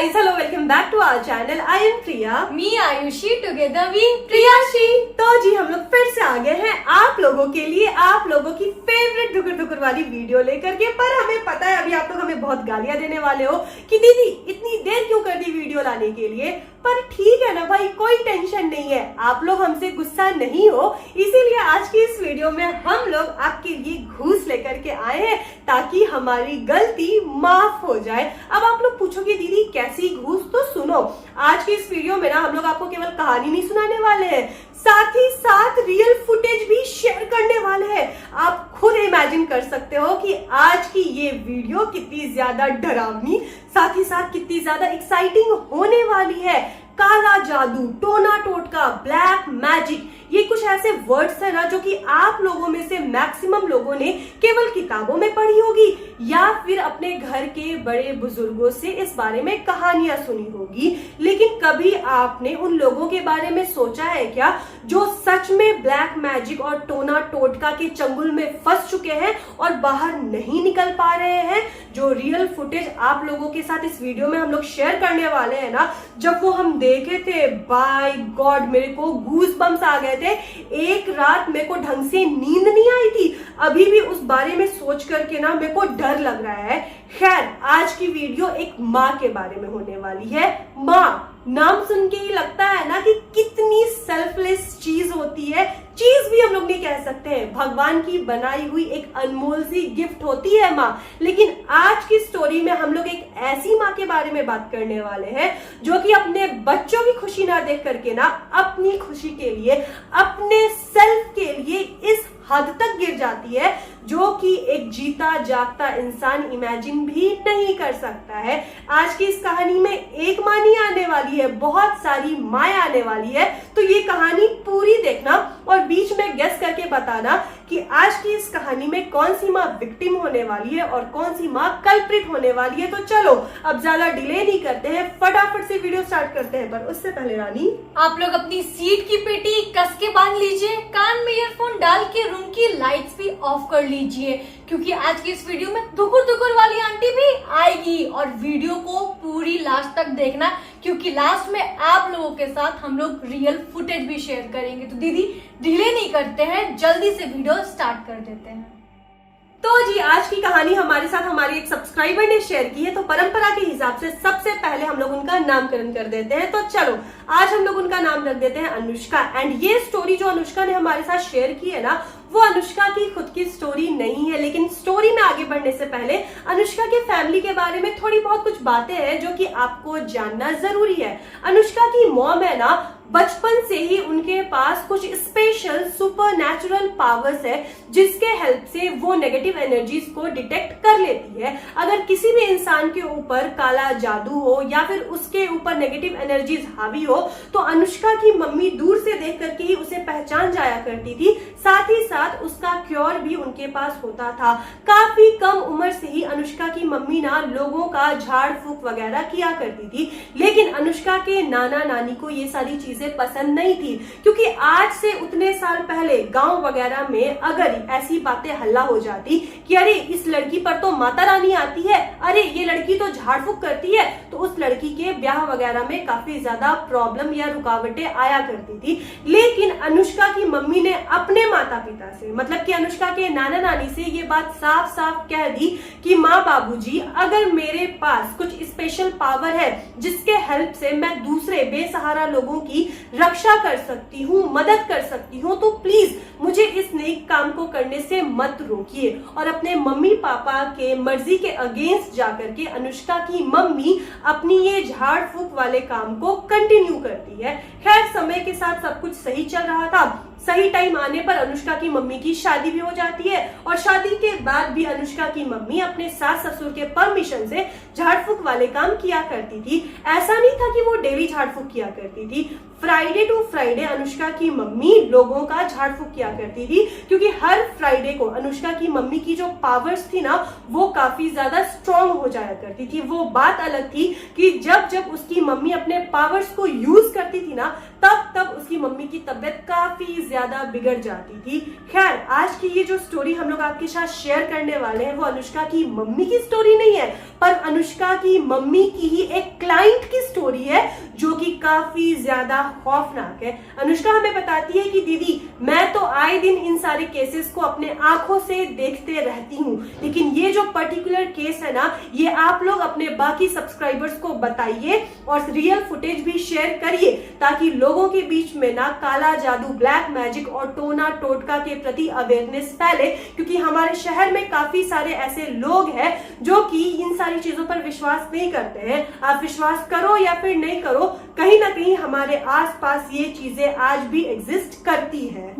guys, hello, welcome back to our channel. I am Priya. Me Ayushi, together we प्रियाशी। तो जी हम लोग फिर से आ गए हैं आप लोगों के लिए, आप लोगों की फेवरेट धुकर धुकर वाली वीडियो लेकर के। पर हमें पता है अभी आप लोग हमें बहुत गालियां देने वाले हो कि दीदी इतनी देर क्यों कर दी वीडियो लाने के लिए। पर ठीक है ना भाई, कोई टेंशन नहीं है, आप लोग हमसे गुस्सा नहीं हो। इसीलिए आज की इस वीडियो में हम लोग आपके लिए घूस लेकर के आए हैं ताकि हमारी गलती माफ हो जाए। अब आप लोग पूछोगे दीदी कैसी घूस, तो सुनो, आज की इस वीडियो में ना हम लोग आपको केवल कहानी नहीं सुनाने वाले हैं, साथ ही साथ रियल फुटेज भी शेयर करने वाले हैं। आप खुद इमेजिन कर सकते हो कि आज की ये वीडियो कितनी ज्यादा डरावनी, साथ ही साथ कितनी ज्यादा एक्साइटिंग होने वाली है। काला जादू, टोना टोटका, ब्लैक मैजिक, ये कुछ ऐसे वर्ड्स है ना जो कि आप लोगों में से मैक्सिमम लोगों ने केवल किताबों में पढ़ी होगी या फिर अपने घर के बड़े बुजुर्गों से इस बारे में कहानियां सुनी होगी। लेकिन कभी आपने उन लोगों के बारे में सोचा है क्या जो सच में ब्लैक मैजिक और टोना टोटका के चंगुल में फंस चुके हैं और बाहर नहीं निकल पा रहे हैं? जो रियल फुटेज आप लोगों के साथ इस वीडियो में हम लोग शेयर करने वाले हैं ना, जब वो हम देखे थे, बाय गॉड मेरे को गूज बम्स आ गए थे। एक रात मेरे को ढंग से नींद नहीं आई थी, अभी भी उस बारे में सोच करके ना मेरे को डर लग रहा है। खैर, आज की वीडियो एक माँ के बारे में होने वाली है। माँ नाम सुन के ही लगता है ना कि कितनी सेल्फलेस चीज होती है। चीज भी हम लोग नहीं कह सकते हैं, भगवान की बनाई हुई एक अनमोल सी गिफ्ट होती है माँ। लेकिन आज की स्टोरी में हम लोग एक ऐसी माँ के बारे में बात करने वाले हैं जो कि अपने बच्चों की खुशी ना देख करके ना अपनी खुशी के लिए, अपने सेल्फ के लिए इस हद तक गिर जाती है जो कि एक जीता जागता इंसान इमेजिन भी नहीं कर सकता है। आज की इस कहानी में एक माँ नहीं आने वाली है, बहुत सारी माएं आने वाली है। तो ये कहानी पूरी देखना और बीच में गेस करके बताना कि आज की इस कहानी में कौन सी माँ विक्टिम होने वाली है और कौन सी माँ कल्प्रिट होने वाली है। तो चलो अब ज्यादा डिले नहीं करते हैं, फटाफट से वीडियो स्टार्ट करते हैं। पर उससे पहले रानी, आप लोग अपनी सीट की पेटी कस के बांध लीजिए, कान में ईयरफोन डाल के रूम की लाइट्स भी ऑफ कर लीजिए, क्योंकि आज की इस वीडियो में दुकुर दुकुर वाली आंटी भी आएगी। और वीडियो को पूरी लास्ट तक देखना, क्योंकि लास्ट में आप लोगों के साथ हम लोग रियल फुटेज भी शेयर करेंगे। तो दीदी डिले नहीं करते हैं, जल्दी से वीडियो स्टार्ट कर देते हैं। तो जी आज की कहानी हमारे साथ हमारी एक सब्सक्राइबर ने शेयर की है, तो परंपरा के हिसाब से सबसे पहले हम लोग उनका नामकरण कर देते हैं। तो चलो आज हम लोग उनका नाम रख देते हैं अनुष्का। एंड ये स्टोरी जो अनुष्का ने हमारे साथ शेयर की है ना, वो अनुष्का की खुद की स्टोरी नहीं है। लेकिन स्टोरी में आगे बढ़ने से पहले अनुष्का के फैमिली के बारे में थोड़ी बहुत कुछ बातें हैं जो कि आपको जानना जरूरी है। अनुष्का की मॉम है ना, बचपन से ही उनके पास कुछ स्पेशल सुपर नेचुरल पावर्स है जिसके हेल्प से वो नेगेटिव एनर्जीज को डिटेक्ट कर लेती है। अगर किसी भी इंसान के ऊपर काला जादू हो या फिर उसके ऊपर नेगेटिव एनर्जीज हावी हो तो अनुष्का की मम्मी दूर से देख करके ही उसे पहचान जाया करती थी। साथ ही साथ उसका क्योर भी उनके पास होता था। काफी कम उम्र से ही अनुष्का की मम्मी ना लोगों का झाड़ फूक वगैरह किया करती थी। लेकिन अनुष्का के नाना नानी को ये सारी चीजें पसंद नहीं थी, क्योंकि आज से उतने साल पहले गांव वगैरह में अगर ऐसी बातें हल्ला हो जाती कि अरे इस लड़की पर तो माता रानी आती है, अरे ये लड़की तो झाड़ फूक करती है, तो उस लड़की के ब्याह वगैरह में काफी ज्यादा प्रॉब्लम या रुकावटें आया करती थी। लेकिन अनुष्का की मम्मी ने अपने माता पिता से, मतलब कि अनुष्का के नाना नानी से ये बात साफ साफ कह दी कि माँ बाबूजी, अगर मेरे पास कुछ स्पेशल पावर है जिसके हेल्प से मैं दूसरे बेसहारा लोगों की रक्षा कर सकती हूँ, मदद कर सकती हूँ, तो प्लीज मुझे इस नेक काम को करने से मत रोकिए। और अपने मम्मी पापा के मर्जी के अगेंस्ट जाकर के अनुष्का की मम्मी अपनी ये झाड़ फूक वाले काम को कंटिन्यू करती है। खैर समय के साथ सब कुछ सही चल रहा था। सही टाइम आने पर अनुष्का की मम्मी की शादी भी हो जाती है और शादी के बाद भी अनुष्का की मम्मी अपने सास ससुर के परमिशन से झाड़ फूक वाले काम किया करती थी। ऐसा नहीं था कि वो डेली झाड़ फूक किया करती थी, फ्राइडे टू फ्राइडे अनुष्का की मम्मी लोगों का झाड़ फूक किया करती थी, क्योंकि हर फ्राइडे को अनुष्का की मम्मी की जो पावर्स थी ना वो काफी ज्यादा स्ट्रॉन्ग हो जाया करती थी। वो बात अलग थी कि जब जब उसकी मम्मी अपने पावर्स को यूज करती थी ना, तब उसकी मम्मी की तबीयत काफी ज्यादा बिगड़ जाती थी। खैर, आज की ये जो स्टोरी हम लोग आपके साथ शेयर करने वाले हैं वो अनुष्का की मम्मी की स्टोरी नहीं है, पर अनुष्का की मम्मी की ही एक क्लाइंट की स्टोरी है जो कि काफी ज्यादा खौफनाक है। अनुष्का हमें बताती है कि दीदी, मैं तो आए दिन इन सारे केसेस को अपने आंखों से देखते रहती हूँ, लेकिन ये जो पर्टिकुलर केस है ना, ये आप लोग अपने बाकी सब्सक्राइबर्स को बताइए और रियल फुटेज भी शेयर करिए, ताकि लोगों के बीच में ना काला जादू, ब्लैक मैजिक और टोना टोटका के प्रति अवेयरनेस फैले, क्योंकि हमारे शहर में काफी सारे ऐसे लोग हैं जो कि इन सारी चीजों पर विश्वास नहीं करते हैं। आप विश्वास करो या फिर नहीं करो, कहीं ना कहीं हमारे आसपास ये चीजें आज भी एग्जिस्ट करती है।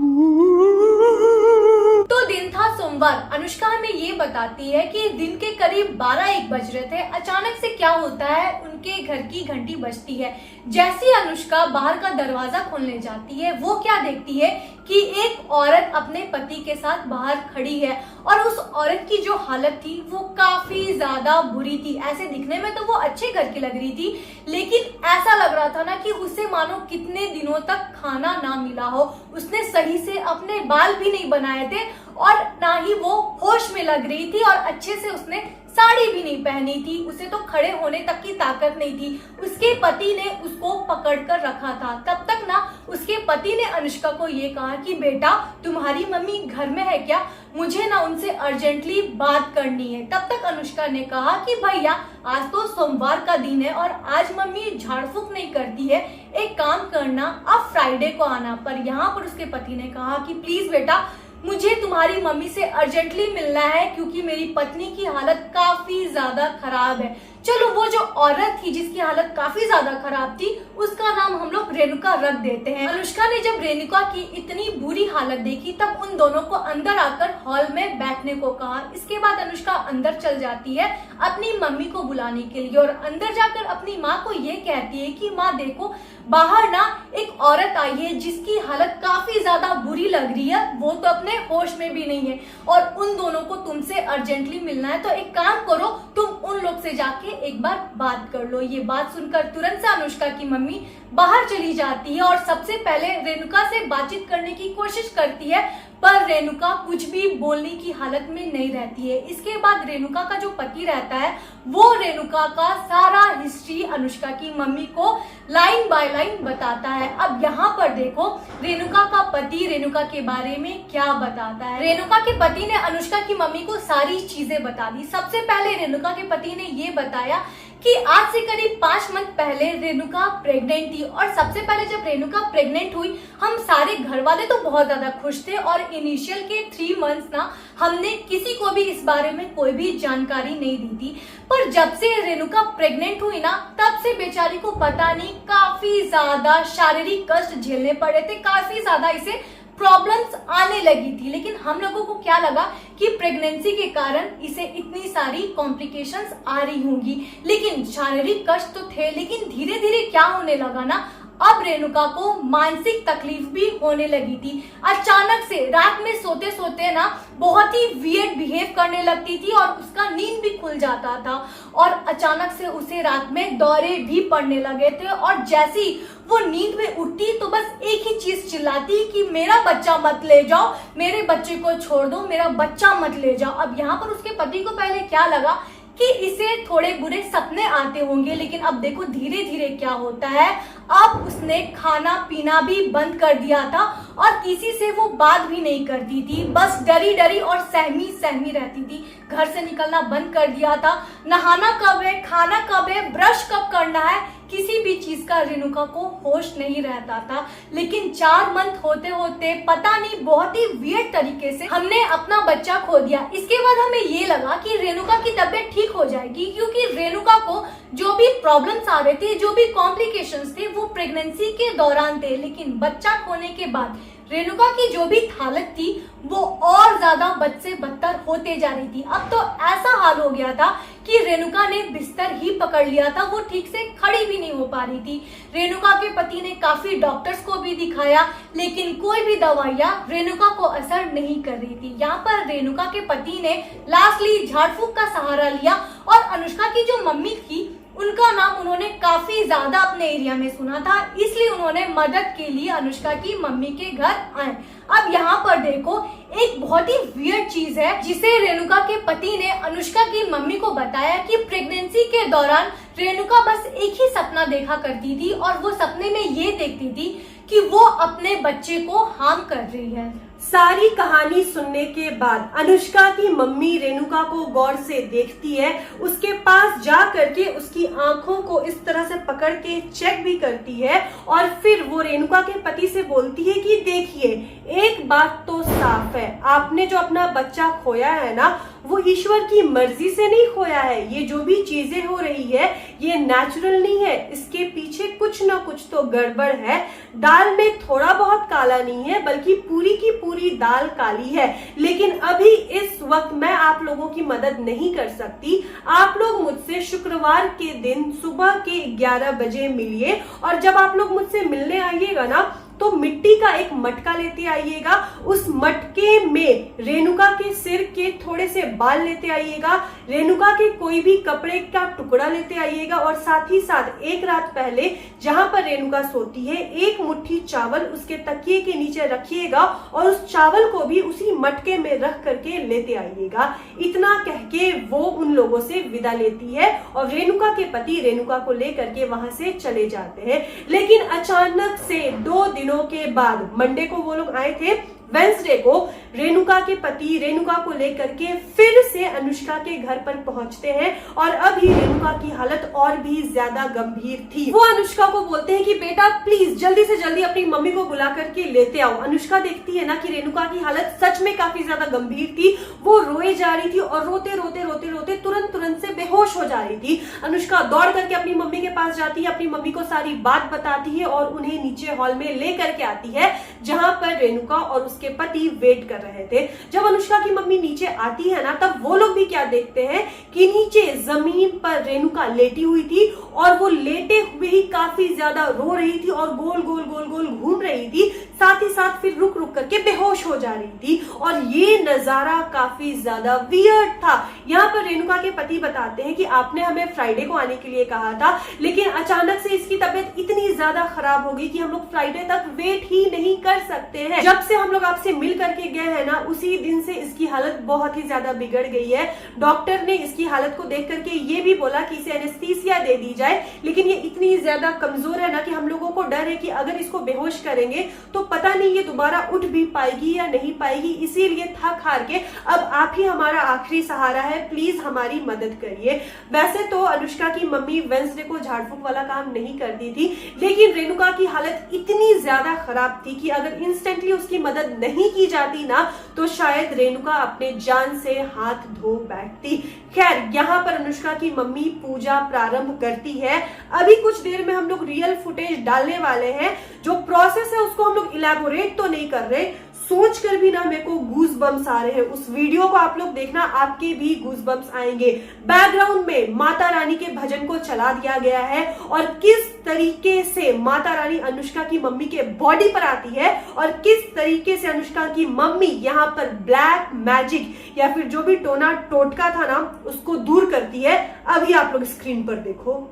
तो दिन था सोमवार। अनुष्का हमें ये बताती है कि दिन के करीब 12-1 बज रहे थे। अचानक से क्या होता है, उनके घर की घंटी बजती है। जैसी अनुष्का बाहर का दरवाजा खोलने जाती है, वो क्या देखती है कि एक औरत अपने पति के साथ बाहर खड़ी है और उस औरत की जो हालत थी वो काफी ज्यादा बुरी थी। ऐसे दिखने में तो वो अच्छे घर की लग रही थी, लेकिन ऐसा लग रहा था ना कि उसे मानो कितने दिनों तक खाना ना मिला हो। उसने सही से अपने बाल भी नहीं बनाए थे और ना ही वो होश में लग रही थी और अच्छे से उसने साड़ी भी नहीं पहनी थी। उसे तो खड़े होने तक की ताकत नहीं थी। उसके पति ने उसको पकड़ कर रखा था। तब तक ना उसके पति ने अनुष्का को ये कहा कि बेटा, तुम्हारी मम्मी घर में है क्या, मुझे ना उनसे अर्जेंटली बात करनी है। तब तक अनुष्का ने कहा कि भैया, आज तो सोमवार का दिन है और आज मम्मी झाड़ फूक नहीं करती है, एक काम करना, आप फ्राइडे को आना। पर यहाँ पर उसके पति ने कहा कि प्लीज बेटा, मुझे तुम्हारी मम्मी से अर्जेंटली मिलना है, क्योंकि मेरी पत्नी की हालत काफी ज्यादा खराब है। चलो, वो जो औरत थी जिसकी हालत काफी ज्यादा खराब थी, उसका नाम हम लोग रेणुका रख देते हैं। अनुष्का ने जब रेणुका की इतनी बुरी हालत देखी, तब उन दोनों को अंदर आकर हॉल में बैठने को कहा। इसके बाद अनुष्का अंदर चल जाती है अपनी मम्मी को बुलाने के लिए और अंदर जाकर अपनी माँ को ये कहती है कि माँ देखो, बाहर ना एक औरत आई है जिसकी हालत काफी ज्यादा बुरी लग रही है, वो तो अपने होश में भी नहीं है और उन दोनों को तुमसे अर्जेंटली मिलना है। तो एक काम करो, तुम उन लोग से जाके एक बार बात कर लो। ये बात सुनकर तुरंत से अनुष्का की मम्मी बाहर चली जाती है और सबसे पहले रेणुका से बातचीत करने की कोशिश करती है, पर रेणुका कुछ भी बोलने की हालत में नहीं रहती है। इसके बाद रेणुका का जो पति रहता है, वो रेणुका का सारा हिस्ट्री अनुष्का की मम्मी को लाइन बाय लाइन बताता है। अब यहाँ पर देखो, रेणुका का पति रेणुका के बारे में क्या बताता है। रेणुका के पति ने अनुष्का की मम्मी को सारी चीजें बता दी। सबसे पहले रेणुका के पति ने ये बताया कि आज से करीब 5 मंथ पहले रेणुका प्रेग्नेंट थी और सबसे पहले जब रेणुका प्रेग्नेंट हुई, हम सारे घर वाले तो बहुत ज्यादा खुश थे और इनिशियल के 3 मंथ्स ना हमने किसी को भी इस बारे में कोई भी जानकारी नहीं दी थी। पर जब से रेणुका प्रेग्नेंट हुई ना, तब से बेचारी को पता नहीं काफी ज्यादा शारीरिक कष्ट झेलने पड़े थे, काफी ज्यादा इसे प्रॉब्लम्स आने लगी थी। लेकिन हम लोगों को क्या लगा कि प्रेगनेंसी के कारण इसे इतनी सारी कॉम्प्लिकेशंस आ रही होंगी, लेकिन शारीरिक कष्ट तो थे। लेकिन धीरे धीरे क्या होने लगा ना, अब रेणुका को मानसिक तकलीफ भी होने लगी थी। अचानक से रात में सोते सोते ना बहुत ही वियर्ड बिहेव करने लगती थी और उसका नींद भी खुल जाता था और अचानक से उसे रात में दौरे भी पड़ने लगे थे और जैसे ही वो नींद में उठती तो बस एक ही चीज चिल्लाती कि मेरा बच्चा मत ले जाओ, मेरे बच्चे को छोड़ दो, मेरा बच्चा मत ले जाओ। अब यहाँ पर उसके पति को पहले क्या लगा कि इसे थोड़े बुरे सपने आते होंगे, लेकिन अब देखो धीरे धीरे क्या होता है। अब उसने खाना पीना भी बंद कर दिया था और किसी से वो बात भी नहीं करती थी, बस डरी डरी और सहमी सहमी रहती थी। घर से निकलना बंद कर दिया था। नहाना कब है, खाना कब है, ब्रश कब करना है, किसी भी चीज का रेणुका को होश नहीं रहता था। लेकिन 4 मंथ होते होते पता नहीं बहुत ही वियर्ड तरीके से हमने अपना बच्चा खो दिया। इसके बाद हमें ये लगा कि रेणुका की तबीयत ठीक हो जाएगी, क्योंकि रेणुका को जो भी प्रॉब्लम्स आ रहे थे, जो भी कॉम्प्लिकेशंस थे, वो प्रेगनेंसी के दौरान थे। लेकिन बच्चा खोने के बाद रेणुका की जो भी हालत थी वो और ज्यादा बद से बदतर होते जा रही थी। अब तो ऐसा हाल हो गया था कि रेणुका ने बिस्तर ही पकड़ लिया था, वो ठीक से खड़ी भी नहीं हो पा रही थी। रेणुका के पति ने काफी डॉक्टर्स को भी दिखाया, लेकिन कोई भी दवाइयां रेणुका को असर नहीं कर रही थी। यहाँ पर रेणुका के पति ने लास्टली झाड़ फूक का सहारा लिया और अनुष्का की जो मम्मी थी उनका नाम उन्होंने काफी ज्यादा अपने एरिया में सुना था, इसलिए उन्होंने मदद के लिए अनुष्का की मम्मी के घर आए। अब यहाँ पर देखो, एक बहुत ही वियर्ड चीज है जिसे रेणुका के पति ने अनुष्का की मम्मी को बताया कि प्रेगनेंसी के दौरान रेणुका बस एक ही सपना देखा करती थी और वो सपने में ये देखती थी कि वो अपने बच्चे को हार्म कर रही है। सारी कहानी सुनने के बाद अनुष्का की मम्मी रेणुका को गौर से देखती है, उसके पास जा करके उसकी आंखों को इस तरह से पकड़ के चेक भी करती है और फिर वो रेणुका के पति से बोलती है कि देखिए, एक बात तो साफ है, आपने जो अपना बच्चा खोया है ना, वो ईश्वर की मर्जी से नहीं खोया है। ये जो भी चीजें हो रही है ये नेचुरल नहीं है, इसके पीछे कुछ ना कुछ तो गड़बड़ है। दाल में थोड़ा बहुत काला नहीं है, बल्कि पूरी की पूरी दाल काली है। लेकिन अभी इस वक्त मैं आप लोगों की मदद नहीं कर सकती। आप लोग मुझसे शुक्रवार के दिन सुबह के 11 बजे मिलिए और जब आप लोग मुझसे मिलने आइएगा ना, तो मिट्टी का एक मटका लेते आइएगा। उस मटके में रेणुका के सिर के थोड़े से बाल लेते आइएगा, रेणुका के कोई भी कपड़े का टुकड़ा लेते आइएगा और साथ ही साथ एक रात पहले जहां पर रेणुका सोती है, एक मुट्ठी चावल उसके तकिए के नीचे रखिएगा और उस चावल को भी उसी मटके में रख करके लेते आइएगा। इतना कह के वो उन लोगों से विदा लेती है और रेणुका के पति रेणुका को लेकर के वहां से चले जाते हैं। लेकिन अचानक से 2 दिनों के बाद, मंडे को वो लोग आए थे, वेंसडे को रेणुका के पति रेणुका को लेकर के फिर से अनुष्का के घर पर पहुंचते हैं और अभी रेणुका की हालत और भी ज्यादा गंभीर थी। वो अनुष्का को बोलते हैं कि बेटा प्लीज जल्दी से जल्दी अपनी मम्मी को बुला करके लेते आओ। अनुष्का देखती है ना कि रेणुका की हालत सच में काफी ज्यादा गंभीर थी। वो रोए जा रही थी और रोते रोते रोते रोते तुरंत से बेहोश हो जा रही थी। अनुष्का दौड़ करके अपनी मम्मी के पास जाती है, अपनी मम्मी को सारी बात बताती है और उन्हें नीचे हॉल में ले करके आती है जहां पर रेणुका और उसके पति वेट कर रहे थे। जब अनुष्का की मम्मी नीचे आती है ना, तब वो लोग भी क्या देखते हैं कि नीचे जमीन पर रेणुका लेटी हुई थी और वो लेटे हुए ही काफी ज्यादा रो रही थी और गोल गोल गोल गोल घूम रही थी, साथ ही साथ फिर रुक रुक करके बेहोश हो जा रही थी। और ये नजारा काफी ज्यादा वियर्ड था। यहाँ पर रेणुका के पति बताते हैं कि आपने हमें फ्राइडे को आने के लिए कहा था, लेकिन अचानक से इसकी तबीयत इतनी ज्यादा खराब हो गई कि हम लोग फ्राइडे तक वेट ही नहीं कर सकते हैं। जब से हम लोग आपसे मिल करके गए हैं ना, उसी दिन से इसकी हालत बहुत ही ज्यादा बिगड़ गई है। डॉक्टर ने इसकी हालत को देख करके ये भी बोला कि इसे एनेस्थीसिया दे दी जाए, लेकिन ये इतनी ज्यादा कमजोर है ना कि हम लोगों को डर है कि अगर इसको बेहोश करेंगे तो पता नहीं ये दोबारा उठ भी पाएगी या नहीं पाएगी। इसीलिए थक हार के अब आप ही हमारा आखिरी सहारा है, प्लीज हमारी मदद करिए। वैसे तो अनुष्का की मम्मी वेंसडे को झाड़ फूक वाला काम नहीं करती थी, लेकिन रेणुका की हालत इतनी ज्यादा खराब थी कि अगर इंस्टेंटली उसकी मदद नहीं की जाती ना, तो शायद रेणुका अपने जान से हाथ धो बैठती। खैर, यहाँ पर अनुष्का की मम्मी पूजा प्रारंभ करती है। अभी कुछ देर में हम लोग रियल फुटेज डालने वाले हैं। जो प्रोसेस है उसको हम लोग इलैबोरेट तो नहीं कर रहे, सोच कर भी ना मेरे को गूज बम्स आ रहे हैं। उस वीडियो को आप लोग देखना, आपके भी गूज बम्स आएंगे। बैकग्राउंड में माता रानी के भजन को चला दिया गया है और किस तरीके से माता रानी अनुष्का की मम्मी के बॉडी पर आती है और किस तरीके से अनुष्का की मम्मी यहाँ पर ब्लैक मैजिक या फिर जो भी टोना टोटका था ना, उसको दूर करती है। अभी आप लोग स्क्रीन पर देखो।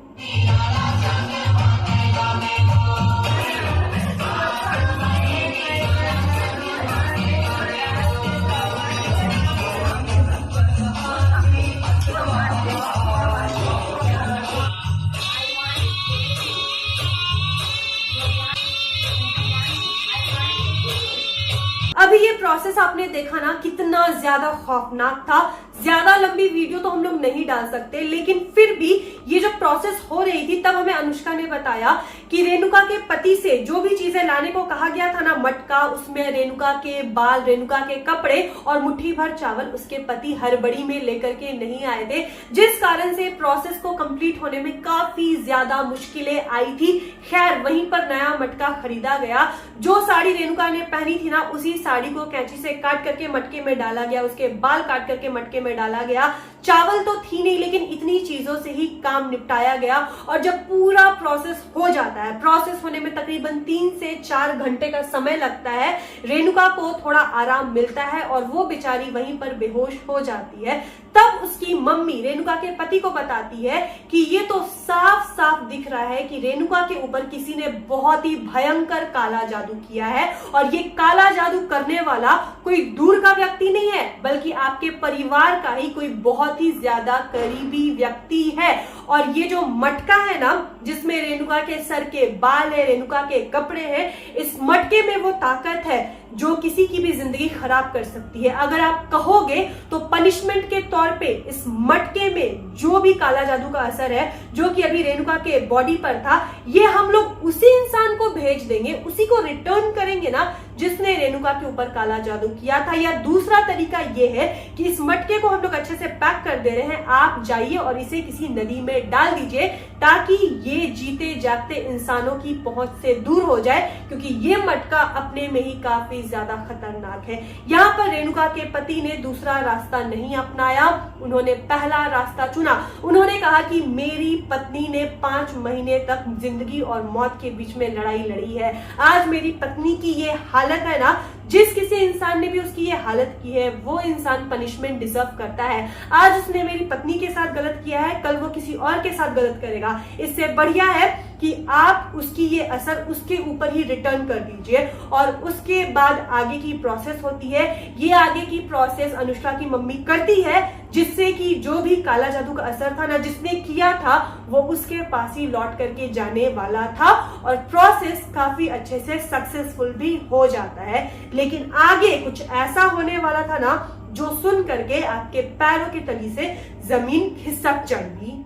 अभी ये प्रोसेस आपने देखा ना, कितना ज्यादा खौफनाक था। ज्यादा लंबी वीडियो तो हम लोग नहीं डाल सकते, लेकिन फिर भी ये जो प्रोसेस हो रही थी तब हमें अनुष्का ने बताया कि रेणुका के पति से जो भी चीजें लाने को कहा गया था ना, मटका, उसमें रेणुका के बाल, रेणुका के कपड़े और मुट्ठी भर चावल, उसके पति हड़बड़ी में लेकर के नहीं आए थे, जिस कारण से प्रोसेस को कंप्लीट होने में काफी ज्यादा मुश्किलें आई थी। खैर, वहीं पर नया मटका खरीदा गया। जो साड़ी रेणुका ने पहनी थी ना, उसी साड़ी को कैंची से काट करके मटके में डाला गया, उसके बाल काट करके मटके में डाला गया। चावल तो थी नहीं, लेकिन इतनी चीजों से ही काम निपटाया गया। और जब पूरा प्रोसेस हो जाता है, प्रोसेस होने में तकरीबन 3 से 4 घंटे का समय लगता है, रेणुका को थोड़ा आराम मिलता है और वो बेचारी वहीं पर बेहोश हो जाती है। तब तब उसकी मम्मी रेणुका के पति को बताती है कि ये तो साफ साफ दिख रहा है कि रेणुका के ऊपर किसी ने बहुत ही भयंकर काला जादू किया है, और ये काला जादू करने वाला कोई दूर का व्यक्ति नहीं है बल्कि आपके परिवार का ही कोई बहुत ही ज्यादा करीबी व्यक्ति है। और ये जो मटका है ना, जिसमें रेणुका के सर के बाल है, रेणुका के कपड़े हैं, इस मटके में वो ताकत है जो किसी की भी जिंदगी खराब कर सकती है। अगर आप कहोगे तो पनिशमेंट के तौर पे इस मटके में जो भी काला जादू का असर है, जो कि अभी रेणुका के बॉडी पर था, ये हम लोग उसी इंसान को भेज देंगे, उसी को रिटर्न करेंगे ना जिसने रेणुका के ऊपर काला जादू किया था। या दूसरा तरीका ये है कि इस मटके को हम लोग अच्छे से पैक कर दे रहे हैं, आप जाइए और इसे किसी नदी में डाल दीजिए ताकि ये जीते जागते इंसानों की पहुंच से दूर हो जाए, क्योंकि ये मटका अपने में ही काफी ज्यादा खतरनाक है। यहाँ पर रेणुका के पति ने दूसरा रास्ता नहीं अपनाया, उन्होंने पहला रास्ता चुना। उन्होंने कहा कि मेरी पत्नी ने 5 महीने तक जिंदगी और मौत के बीच में लड़ाई लड़ी है। आज मेरी पत्नी की ये हालत है ना, जिस किसी इंसान ने भी उसकी ये हालत की है वो इंसान पनिशमेंट डिजर्व करता है। आज उसने मेरी पत्नी के साथ गलत किया है, कल वो किसी और के साथ गलत करेगा। इससे बढ़िया है कि आप उसकी ये असर उसके ऊपर ही रिटर्न कर दीजिए, और उसके बाद आगे की प्रोसेस होती है। ये आगे की प्रोसेस अनुष्का की मम्मी करती है, जिससे कि जो भी काला जादू का असर था ना, जिसने किया था, वो उसके पास ही लौट करके जाने वाला था, और प्रोसेस काफी अच्छे से सक्सेसफुल भी हो जाता है। लेकिन आगे कुछ ऐसा होने वाला था ना, जो सुन करके आपके पैरों के तली से जमीन खिसक जाएगी।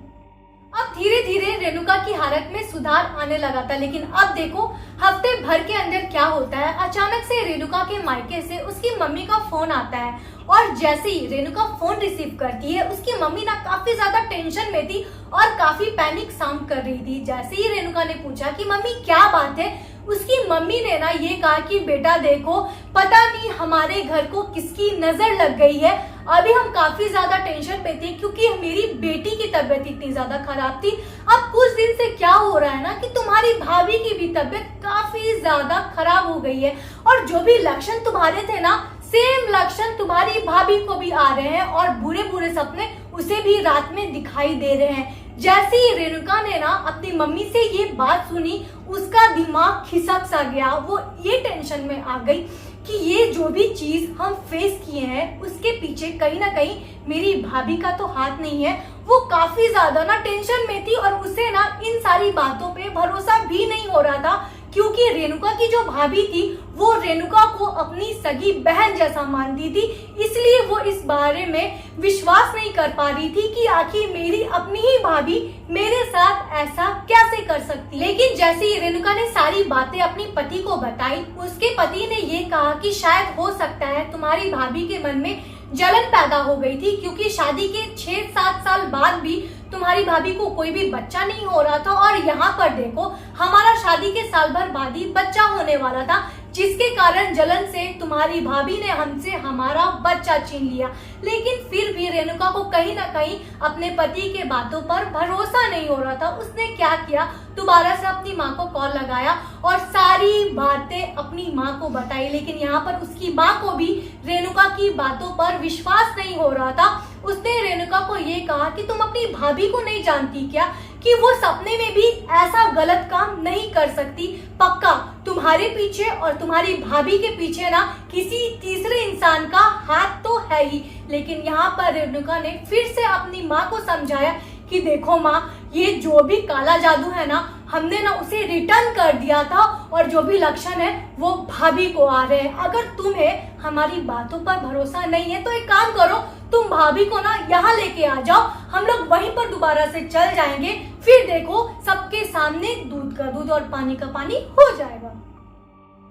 अब धीरे धीरे रेणुका की हालत में सुधार आने लगा था, लेकिन अब देखो हफ्ते भर के अंदर क्या होता है। अचानक से रेणुका के मायके से उसकी मम्मी का फोन आता है, और जैसे ही रेणुका फोन रिसीव करती है, उसकी मम्मी ना काफी ज्यादा टेंशन में थी और काफी पैनिक साउंड कर रही थी। जैसे ही रेणुका ने पूछा कि मम्मी क्या बात है, उसकी मम्मी ने ना ये कहा कि बेटा देखो, पता नहीं हमारे घर को किसकी नजर लग गई है। अभी हम काफी ज्यादा टेंशन पे थे क्योंकि मेरी बेटी की तबीयत इतनी ज्यादा खराब थी। अब कुछ दिन से क्या हो रहा है ना कि तुम्हारी भाभी की भी तबीयत काफी ज्यादा खराब हो गई है, और जो भी लक्षण तुम्हारे थे ना, सेम लक्षण तुम्हारी भाभी को भी आ रहे हैं, और बुरे बुरे सपने उसे भी रात में दिखाई दे रहे हैं। जैसे ही रेणुका ने ना अपनी मम्मी से ये बात सुनी, उसका दिमाग खिसक सा गया। वो ये टेंशन में आ गई कि ये जो भी चीज हम फेस किए हैं, उसके पीछे कहीं ना कहीं मेरी भाभी का तो हाथ नहीं है। वो काफी ज्यादा ना टेंशन में थी, और उसे ना इन सारी बातों पे भरोसा भी नहीं हो रहा था, क्योंकि रेणुका की जो भाभी थी वो रेणुका को अपनी सगी बहन जैसा मानती थी। इसलिए वो इस बारे में विश्वास नहीं कर पा रही थी कि आखिर मेरी अपनी ही भाभी मेरे साथ ऐसा कैसे कर सकती। लेकिन जैसे ही रेणुका ने सारी बातें अपनी पति को बताई, उसके पति ने ये कहा कि शायद हो सकता है तुम्हारी भाभी के मन में जलन पैदा हो गई थी, क्योंकि शादी के 6-7 साल बाद भी तुम्हारी भाभी को कोई भी बच्चा नहीं हो रहा था, और यहाँ पर देखो हमारा शादी के साल भर बाद ही बच्चा होने वाला था, जिसके कारण जलन से तुम्हारी भाभी ने हमसे हमारा बच्चा छीन लिया। लेकिन फिर भी रेणुका को कहीं ना कहीं अपने पति के बातों पर भरोसा नहीं हो रहा था। उसने क्या किया, दोबारा से अपनी माँ को कॉल लगाया और सारी बातें अपनी माँ को बताई। लेकिन यहाँ पर उसकी माँ को भी रेणुका की बातों पर विश्वास नहीं हो रहा था। उसने रेणुका को ये कहा कि तुम अपनी भाभी को नहीं जानती क्या कि वो सपने में भी ऐसा गलत काम नहीं कर सकती। पक्का तुम्हारे पीछे और तुम्हारी भाभी के पीछे ना किसी तीसरे इंसान का हाथ तो है ही। लेकिन यहाँ पर रेणुका ने फिर से अपनी माँ को समझाया कि देखो माँ, ये जो भी काला जादू है ना, हमने ना उसे रिटर्न कर दिया था, और जो भी लक्षण है वो भाभी को आ रहे हैं। अगर तुम्हें हमारी बातों पर भरोसा नहीं है तो एक काम करो, तुम भाभी को ना यहाँ लेके आ जाओ, हम लोग वहीं पर दोबारा से चल जाएंगे। फिर देखो सबके सामने दूध का दूध और पानी का पानी हो जाएगा।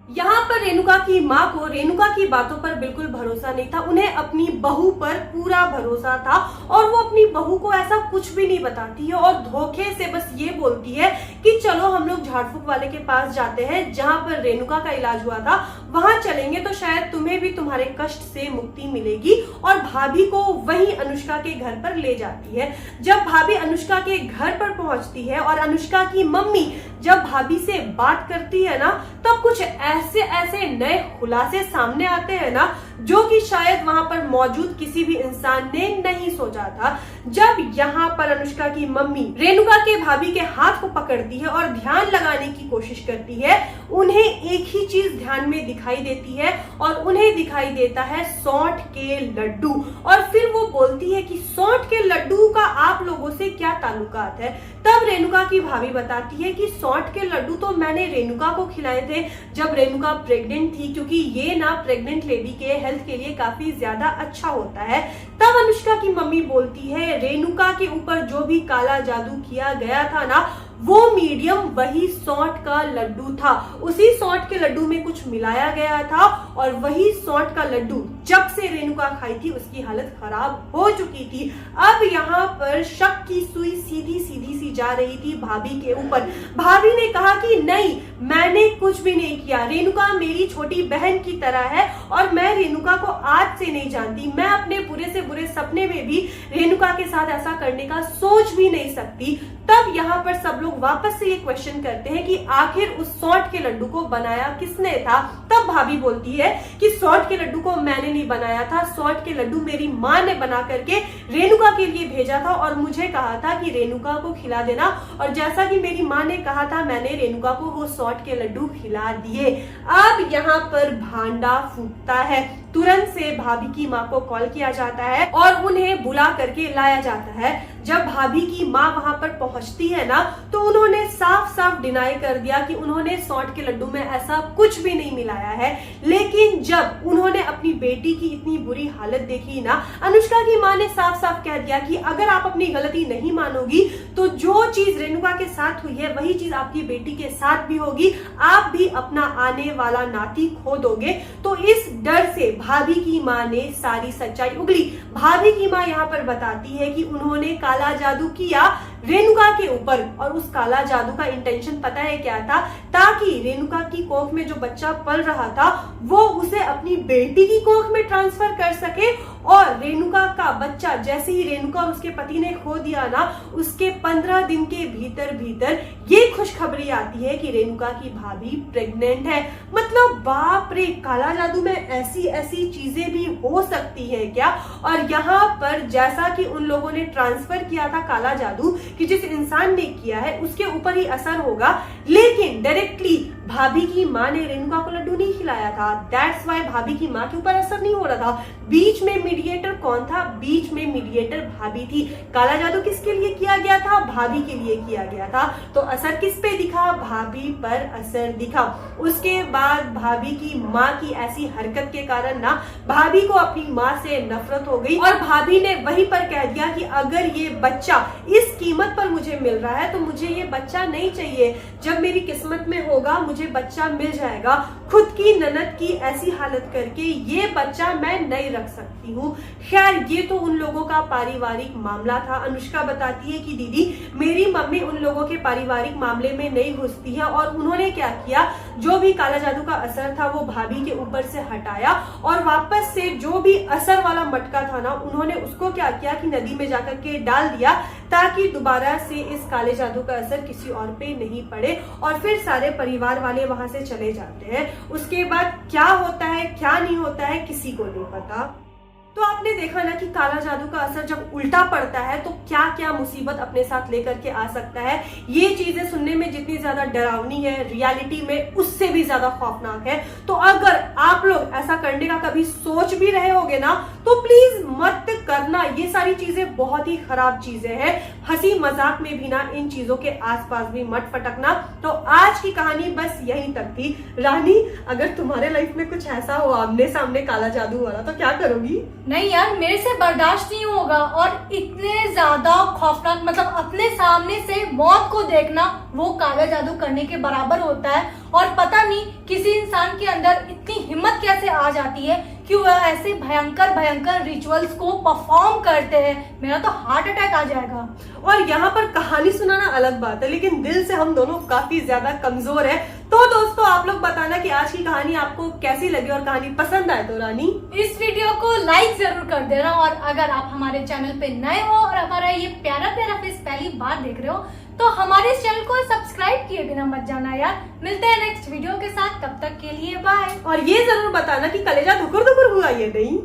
यहाँ पर रेणुका की माँ को रेणुका की बातों पर बिल्कुल भरोसा नहीं था। उन्हें अपनी बहू पर पूरा भरोसा था, और वो अपनी बहू को ऐसा कुछ भी नहीं बताती है, और धोखे से बस ये बोलती है कि चलो हम लोग झाड़ फूक वाले के पास जाते हैं, जहाँ पर रेणुका का इलाज हुआ था वहां चलेंगे तो शायद तुम्हें भी तुम्हारे कष्ट से मुक्ति मिलेगी। और भाभी को वहीं अनुष्का के घर पर ले जाती है। जब भाभी अनुष्का के घर पर पहुंचती है और अनुष्का की मम्मी जब भाभी से बात करती है ना, तब कुछ ऐसे ऐसे नए खुलासे सामने आते हैं ना, जो कि शायद वहां पर मौजूद किसी भी इंसान ने नहीं सोचा था। जब यहाँ पर अनुष्का की मम्मी रेणुका के भाभी के हाथ को पकड़ती है और ध्यान लगाने की कोशिश करती है, उन्हें एक ही चीज ध्यान में दिखाई देती है और उन्हें दिखाई देता है सौंठ के लड्डू। और फिर वो बोलती है कि सौंठ के लड्डू का आप लोगों से क्या ताल्लुकात है। तब रेणुका की भाभी बताती है कि सौंठ के लड्डू तो मैंने रेणुका को खिलाए थे जब रेणुका प्रेग्नेंट थी, क्योंकि ये ना प्रेग्नेंट लेडी के हेल्थ के लिए काफी ज्यादा अच्छा होता है। तब अनुष्का की मम्मी बोलती है रेणुका के ऊपर जो भी काला जादू किया गया था ना, वो मीडियम वही सौंठ का लड्डू था। उसी सौंठ के लड्डू में कुछ मिलाया गया था और वही सौंठ का लड्डू जब से रेणुका खाई थी उसकी हालत खराब हो चुकी थी। अब यहाँ पर शक की सुई सीधी सीधी सी जा रही थी भाभी के ऊपर। भाभी ने कहा कि नहीं, मैंने कुछ भी नहीं किया, रेणुका मेरी छोटी बहन की तरह है और मैं रेणुका को आज से नहीं जानती। मैं अपने बुरे से बुरे सपने में भी रेणुका के साथ ऐसा करने का सोच भी नहीं सकती। तब यहाँ पर सब लोग वापस से ये क्वेश्चन करते हैं कि आखिर उस सौंठ के लड्डू को बनाया किसने था। तब भाभी बोलती है कि सौंठ के लड्डू को मैंने नहीं बनाया था, सौंठ के लड्डू मेरी माँ ने बना करके रेणुका के लिए भेजा था और मुझे कहा था कि रेणुका को खिला देना, और जैसा कि मेरी माँ ने कहा था मैंने रेणुका को वो सौंठ के लड्डू खिला दिए। अब यहाँ पर भांडा फूटता है। तुरंत से भाभी की माँ को कॉल किया जाता है और उन्हें बुला करके लाया जाता है। जब भाभी की माँ वहां पर पहुंचती है ना, तो उन्होंने साफ साफ डिनाई कर दिया कि उन्होंने सौंठ के लड्डू में ऐसा कुछ भी नहीं मिलाया है। लेकिन जब उन्होंने अपनी बेटी की इतनी बुरी हालत देखी ना, अनुष्का की माँ ने साफ साफ कह दिया कि अगर आप अपनी गलती नहीं मानोगी तो जो चीज रेणुका के साथ हुई है वही चीज आपकी बेटी के साथ भी होगी, आप भी अपना आने वाला नाती खो दोगे। तो इस डर से भाभी की माँ ने सारी सच्चाई उगली। भाभी की माँ यहाँ पर बताती है कि उन्होंने काला जादू किया रेणुका के ऊपर, और उस काला जादू का इंटेंशन पता है क्या था, ताकि रेणुका की कोख में जो बच्चा पल रहा था वो उसे अपनी बेटी की कोख में ट्रांसफर कर सके, और रेणुका का बच्चा जैसे ही रेणुका और उसके पति ने खो दिया ना, उसके 15 दिन के भीतर भीतर ये खुशखबरी आती है कि रेणुका की भाभी प्रेग्नेंट है। मतलब बाप रे, काला जादू में ऐसी ऐसी चीजें भी हो सकती है क्या। और यहाँ पर जैसा कि उन लोगों ने ट्रांसफर किया था काला जादू कि जिस इंसान ने किया है उसके ऊपर ही असर होगा, लेकिन डायरेक्टली भाभी की माँ ने रेणुका को लड्डू नहीं खिलाया था। दैट्स वाई भाभी की माँ के ऊपर असर नहीं हो रहा था। बीच में मीडिएटर कौन था? बीच में मीडिएटर भाभी थी। काला जादू किसके लिए किया गया था? भाभी के लिए किया गया था। तो असर किस पे दिखा? भाभी पर असर दिखा। उसके बाद भाभी की माँ की ऐसी हरकत के कारण ना भाभी को अपनी माँ से नफरत हो गई, और भाभी ने वहीं पर कह दिया कि अगर ये बच्चा इस कीमत पर मुझे मिल रहा है तो मुझे ये बच्चा नहीं चाहिए। जब मेरी किस्मत में होगा मुझे बच्चा मिल जाएगा। खुद की ननद की ऐसी हालत करके ये बच्चा मैं नहीं रख सकती हूँ। खैर, ये तो उन लोगों का पारिवारिक मामला था। अनुष्का बताती है कि दीदी, मेरी मम्मी उन लोगों के पारिवारिक मामले में नहीं घुसती है, और उन्होंने क्या किया, जो भी काला जादू का असर था वो भाभी के ऊपर से हटाया, और वापस से जो भी असर वाला मटका था ना, उन्होंने उसको क्या किया कि नदी में जाकर के डाल दिया, ताकि दोबारा से इस काले जादू का असर किसी और पे नहीं पड़े। और फिर सारे परिवार वाले वहां से चले जाते हैं। उसके बाद क्या होता है क्या नहीं होता है किसी को नहीं पता। तो आपने देखा ना कि काला जादू का असर जब उल्टा पड़ता है तो क्या क्या मुसीबत अपने साथ लेकर के आ सकता है। ये चीजें सुनने में जितनी ज्यादा डरावनी है, रियलिटी में उससे भी ज्यादा खौफनाक है। तो अगर आप लोग ऐसा करने का कभी सोच भी रहे होगे ना, तो प्लीज मत करना। ये सारी चीजें बहुत ही खराब चीजें हैं। हंसी मजाक में भी ना इन चीजों के आसपास भी मत फटकना। तो आज की कहानी बस यहीं तक थी। रानी, अगर तुम्हारे लाइफ में कुछ ऐसा हो आमने सामने काला जादू वाला, तो क्या करोगी? नहीं यार, मेरे से बर्दाश्त नहीं होगा। और इतने ज्यादा खौफनाक, मतलब अपने सामने से मौत को देखना वो काला जादू करने के बराबर होता है। और पता नहीं किसी इंसान के अंदर इतनी हिम्मत कैसे आ जाती है कि वह ऐसे भयंकर भयंकर रिचुअल्स को परफॉर्म करते हैं। मेरा तो हार्ट अटैक आ जाएगा। और यहाँ पर कहानी सुनाना अलग बात है, लेकिन दिल से हम दोनों काफी ज्यादा कमजोर है। तो दोस्तों, आप लोग बताना कि आज की कहानी आपको कैसी लगी, और कहानी पसंद आए तो रानी इस वीडियो को लाइक जरूर कर देना। और अगर आप हमारे चैनल पे नए हो और हमारा ये प्यारा प्यारा फेस पहली पहली बार देख रहे हो तो हमारे इस चैनल को सब्सक्राइब किए बिना मत जाना यार। मिलते हैं नेक्स्ट वीडियो के साथ, तब तक के लिए बाय। और ये जरूर बताना कि कलेजा धुकुर धुकुर हुआ ये नहीं।